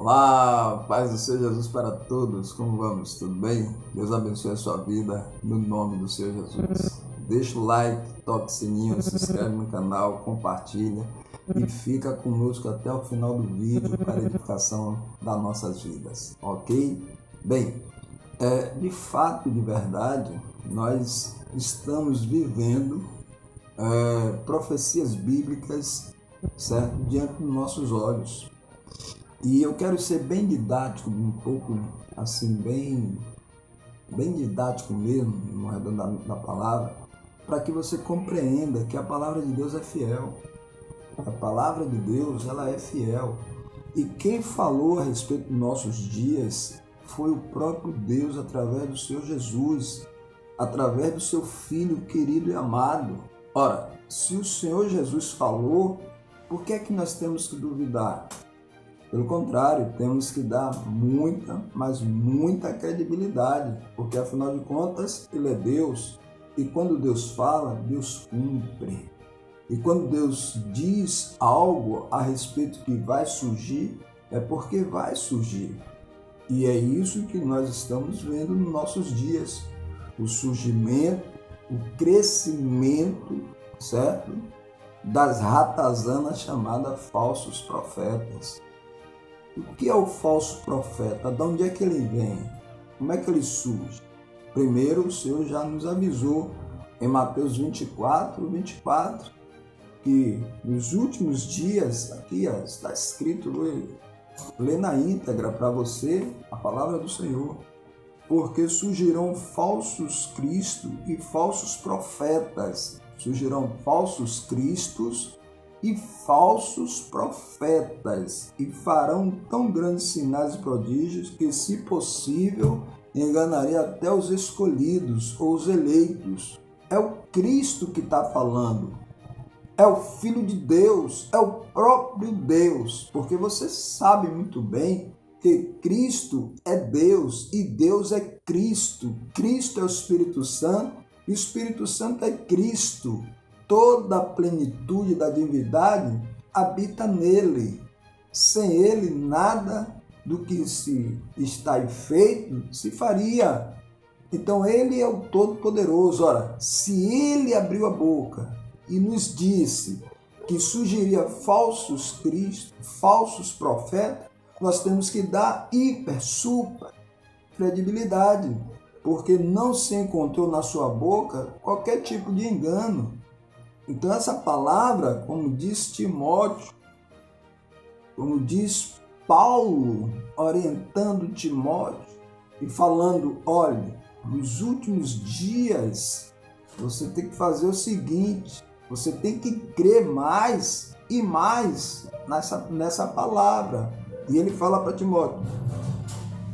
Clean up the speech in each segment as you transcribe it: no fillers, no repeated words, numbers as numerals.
Olá, paz do Senhor Jesus para todos, como vamos? Tudo bem? Deus abençoe a sua vida, no nome do Senhor Jesus. Deixa o like, toque o sininho, se inscreve no canal, compartilha e fica conosco até o final do vídeo para a edificação das nossas vidas, ok? Bem, de fato, de verdade, nós estamos vivendo profecias bíblicas, certo? Diante dos nossos olhos. E eu quero ser bem didático, um pouco assim, bem didático mesmo, no arredondamento da palavra, para que você compreenda que a palavra de Deus é fiel. A palavra de Deus, ela é fiel. E quem falou a respeito dos nossos dias foi o próprio Deus através do Senhor Jesus, através do seu Filho querido e amado. Ora, se o Senhor Jesus falou, por que é que nós temos que duvidar? Pelo contrário, temos que dar muita, mas muita credibilidade, porque afinal de contas, Ele é Deus, e quando Deus fala, Deus cumpre. E quando Deus diz algo a respeito que vai surgir, é porque vai surgir. E é isso que nós estamos vendo nos nossos dias, o surgimento, o crescimento, certo? Das ratazanas chamadas falsos profetas. O que é o falso profeta? De onde é que ele vem? Como é que ele surge? Primeiro, o Senhor já nos avisou em Mateus 24, que nos últimos dias, aqui está escrito, lê na íntegra para você a palavra do Senhor, porque surgirão falsos cristos e falsos profetas. Surgirão falsos cristos e falsos profetas, e farão tão grandes sinais e prodígios que, se possível, enganaria até os escolhidos ou os eleitos. É o Cristo que está falando, é o Filho de Deus, é o próprio Deus, porque você sabe muito bem que Cristo é Deus e Deus é Cristo. Cristo é o Espírito Santo e o Espírito Santo é Cristo. Toda a plenitude da divindade habita nele. Sem ele, nada do que se está feito se faria. Então, ele é o Todo-Poderoso. Ora, se ele abriu a boca e nos disse que surgiria falsos cristos, falsos profetas, nós temos que dar hiper, super credibilidade, porque não se encontrou na sua boca qualquer tipo de engano. Então essa palavra, como diz Timóteo, como diz Paulo, orientando Timóteo e falando, olha, nos últimos dias você tem que fazer o seguinte, você tem que crer mais e mais nessa palavra. E ele fala para Timóteo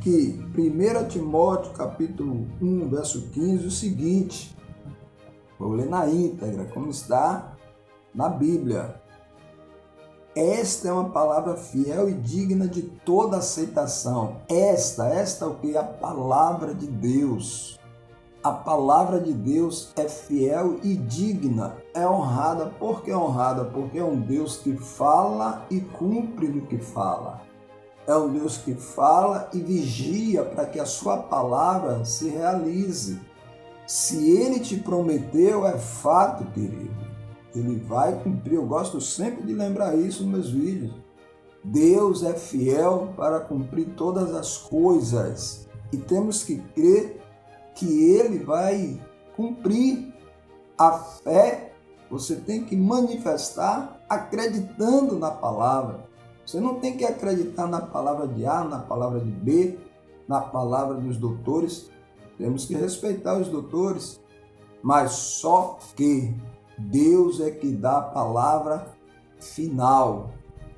que 1 Timóteo capítulo 1, verso 15, o seguinte, vou ler na íntegra, como está na Bíblia. Esta é uma palavra fiel e digna de toda aceitação. Esta é o que? A palavra de Deus. A palavra de Deus é fiel e digna, é honrada. Por que honrada? Porque é um Deus que fala e cumpre no que fala. É um Deus que fala e vigia para que a sua palavra se realize. Se ele te prometeu, é fato, querido. Ele vai cumprir. Eu gosto sempre de lembrar isso nos meus vídeos. Deus é fiel para cumprir todas as coisas. E temos que crer que ele vai cumprir. A fé você tem que manifestar acreditando na palavra. Você não tem que acreditar na palavra de A, na palavra de B, na palavra dos doutores. Temos que respeitar os doutores, mas só que Deus é que dá a palavra final,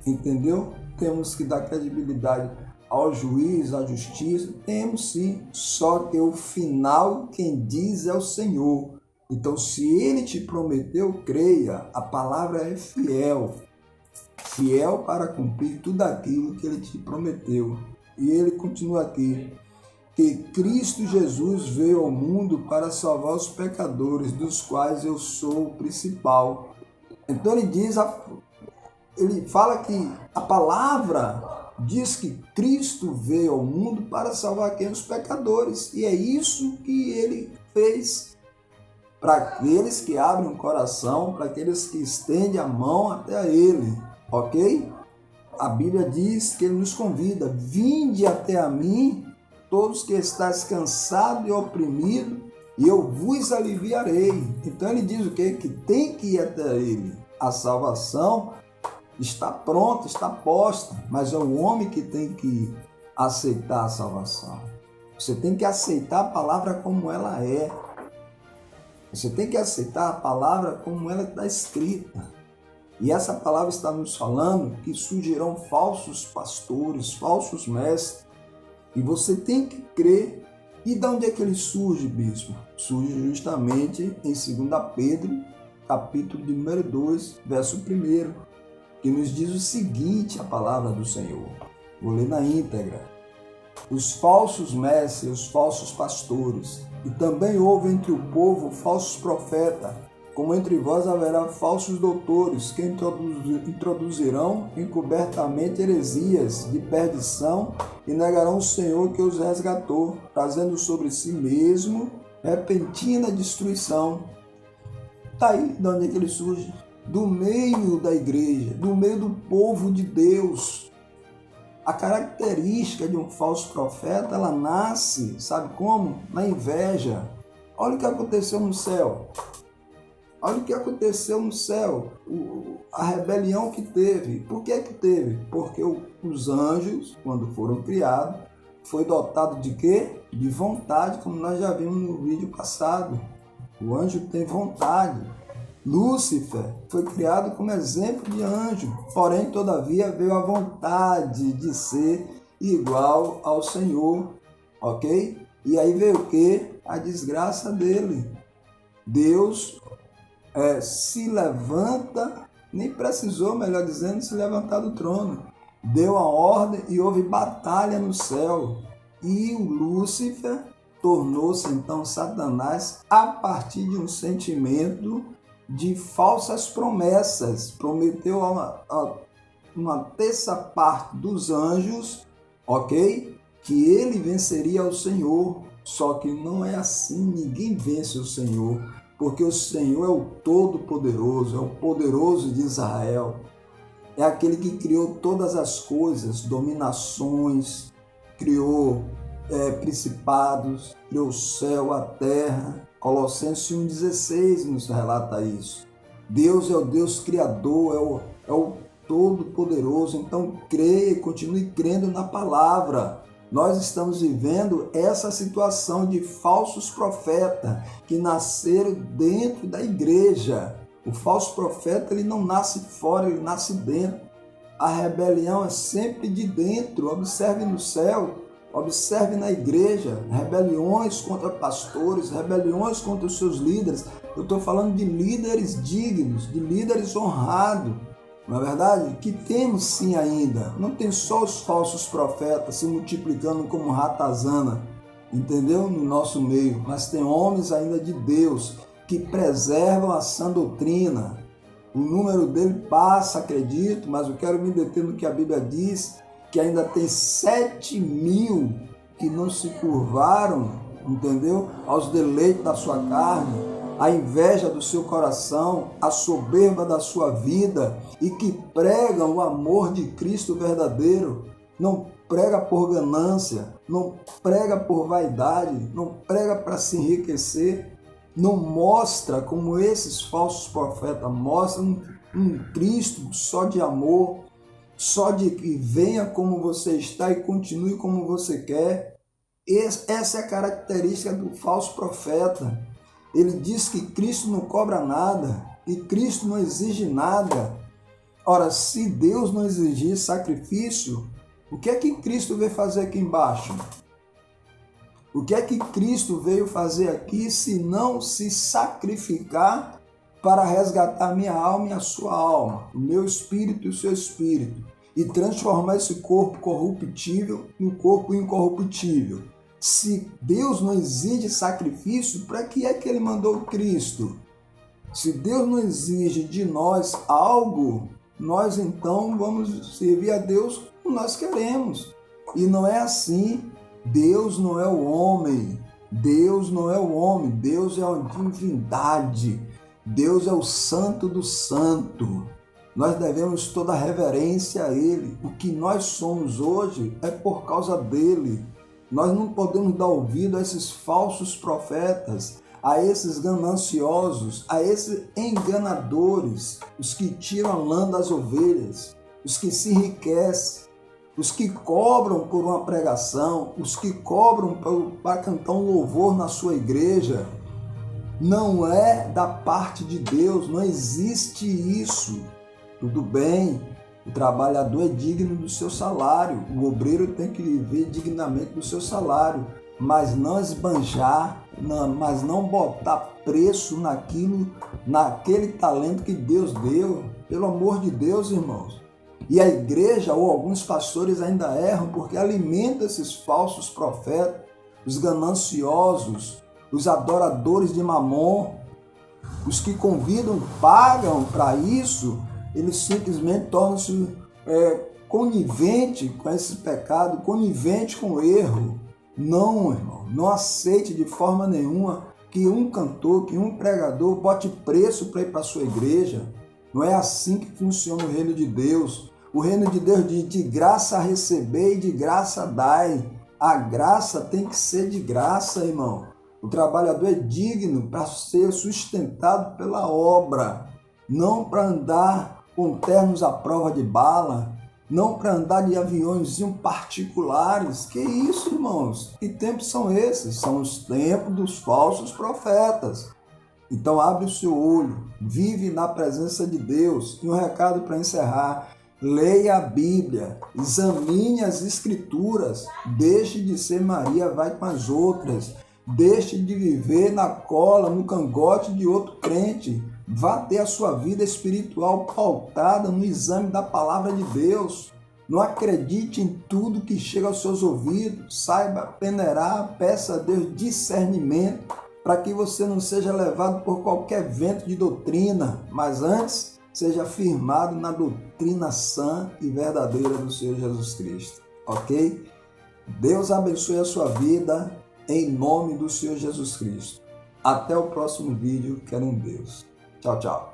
entendeu? Temos que dar credibilidade ao juiz, à justiça, temos sim, só que o final quem diz é o Senhor. Então, se ele te prometeu, creia, a palavra é fiel, fiel para cumprir tudo aquilo que ele te prometeu. E ele continua aqui, que Cristo Jesus veio ao mundo para salvar os pecadores, dos quais eu sou o principal. Então ele fala que a palavra diz que Cristo veio ao mundo para salvar quem? Os pecadores. E é isso que ele fez para aqueles que abrem o coração, para aqueles que estendem a mão até ele, ok? A Bíblia diz que ele nos convida: vinde até a mim, todos que estáis cansados e oprimidos, e eu vos aliviarei. Então ele diz o quê? Que tem que ir até ele. A salvação está pronta, está posta, mas é o homem que tem que aceitar a salvação. Você tem que aceitar a palavra como ela é. Você tem que aceitar a palavra como ela está escrita. E essa palavra está nos falando que surgirão falsos pastores, falsos mestres. E você tem que crer. E de onde é que ele surge, bispo? Surge justamente em 2 Pedro, capítulo de número 2, verso 1, que nos diz o seguinte, a palavra do Senhor. Vou ler na íntegra. Os falsos mestres, os falsos pastores, e também houve entre o povo falsos profetas, como entre vós haverá falsos doutores, que introduzirão encobertamente heresias de perdição e negarão o Senhor que os resgatou, trazendo sobre si mesmo repentina destruição. Está aí de onde é que ele surge? Do meio da igreja, do meio do povo de Deus. A característica de um falso profeta, ela nasce, sabe como? Na inveja. Olha o que aconteceu no céu. Olha o que aconteceu no céu. A rebelião que teve. Por que que teve? Porque os anjos, quando foram criados, foi dotado de quê? De vontade, como nós já vimos no vídeo passado. O anjo tem vontade. Lúcifer foi criado como exemplo de anjo, porém, todavia, veio a vontade de ser igual ao Senhor, ok? E aí veio o quê? A desgraça dele. Deus se levanta, nem precisou, melhor dizendo, se levantar do trono. Deu a ordem e houve batalha no céu. E o Lúcifer tornou-se, então, Satanás a partir de um sentimento de falsas promessas. Prometeu a uma terça parte dos anjos, ok? Que ele venceria o Senhor. Só que não é assim, ninguém vence o Senhor, porque o Senhor é o Todo-Poderoso, é o poderoso de Israel. É aquele que criou todas as coisas, dominações, criou principados, criou o céu, a terra. Colossenses 1,16 nos relata isso. Deus é o Deus Criador, é o Todo-Poderoso. Então creia e continue crendo na palavra. Nós estamos vivendo essa situação de falsos profetas que nasceram dentro da igreja. O falso profeta, ele não nasce fora, ele nasce dentro. A rebelião é sempre de dentro. Observe no céu. Observe na igreja, rebeliões contra pastores, rebeliões contra os seus líderes. Eu estou falando de líderes dignos, de líderes honrados, não é verdade? Que temos sim ainda. Não tem só os falsos profetas se multiplicando como ratazana, entendeu? No nosso meio, mas tem homens ainda de Deus que preservam a sã doutrina. O número dele passa, acredito, mas eu quero me deter no que a Bíblia diz, que ainda tem 7.000 que não se curvaram, entendeu? Aos deleites da sua carne, à inveja do seu coração, à soberba da sua vida, e que pregam o amor de Cristo verdadeiro. Não prega por ganância, não prega por vaidade, não prega para se enriquecer, não mostra como esses falsos profetas mostram um Cristo só de amor, só de que venha como você está e continue como você quer. Essa é a característica do falso profeta. Ele diz que Cristo não cobra nada e Cristo não exige nada. Ora, se Deus não exigir sacrifício, o que é que Cristo veio fazer aqui embaixo? O que é que Cristo veio fazer aqui se não se sacrificar para resgatar minha alma e a sua alma, o meu espírito e o seu espírito, e transformar esse corpo corruptível em um corpo incorruptível? Se Deus não exige sacrifício, para que é que ele mandou Cristo? Se Deus não exige de nós algo, nós então vamos servir a Deus com nós queremos. E não é assim. Deus não é o homem. Deus não é o homem. Deus é a divindade. Deus é o santo do santo. Nós devemos toda a reverência a Ele. O que nós somos hoje é por causa dEle. Nós não podemos dar ouvido a esses falsos profetas, a esses gananciosos, a esses enganadores, os que tiram a lã das ovelhas, os que se enriquecem, os que cobram por uma pregação, os que cobram para cantar um louvor na sua igreja. Não é da parte de Deus, não existe isso. Tudo bem, o trabalhador é digno do seu salário, o obreiro tem que viver dignamente do seu salário, mas não esbanjar, mas não botar preço naquele talento que Deus deu, pelo amor de Deus, irmãos. E a igreja ou alguns pastores ainda erram porque alimentam esses falsos profetas, os gananciosos, os adoradores de Mamon, os que convidam, pagam para isso. Eles simplesmente tornam-se conivente com esse pecado, conivente com o erro. Não, irmão, não aceite de forma nenhuma que um cantor, que um pregador bote preço para ir para a sua igreja. Não é assim que funciona o reino de Deus. O reino de Deus diz: de graça receber e de graça dai. A graça tem que ser de graça, irmão. O trabalhador é digno para ser sustentado pela obra, não para andar com ternos à prova de bala, não para andar de aviões particulares. Que isso, irmãos? Que tempos são esses? São os tempos dos falsos profetas. Então abre o seu olho, vive na presença de Deus. E um recado para encerrar: leia a Bíblia, examine as Escrituras, deixe de ser Maria vai com as outras, deixe de viver na cola, no cangote de outro crente. Vá ter a sua vida espiritual pautada no exame da palavra de Deus. Não acredite em tudo que chega aos seus ouvidos. Saiba peneirar, peça a Deus discernimento para que você não seja levado por qualquer vento de doutrina, mas antes seja firmado na doutrina sã e verdadeira do Senhor Jesus Cristo. Ok? Deus abençoe a sua vida em nome do Senhor Jesus Cristo. Até o próximo vídeo. Quero um Deus. Tchau, tchau.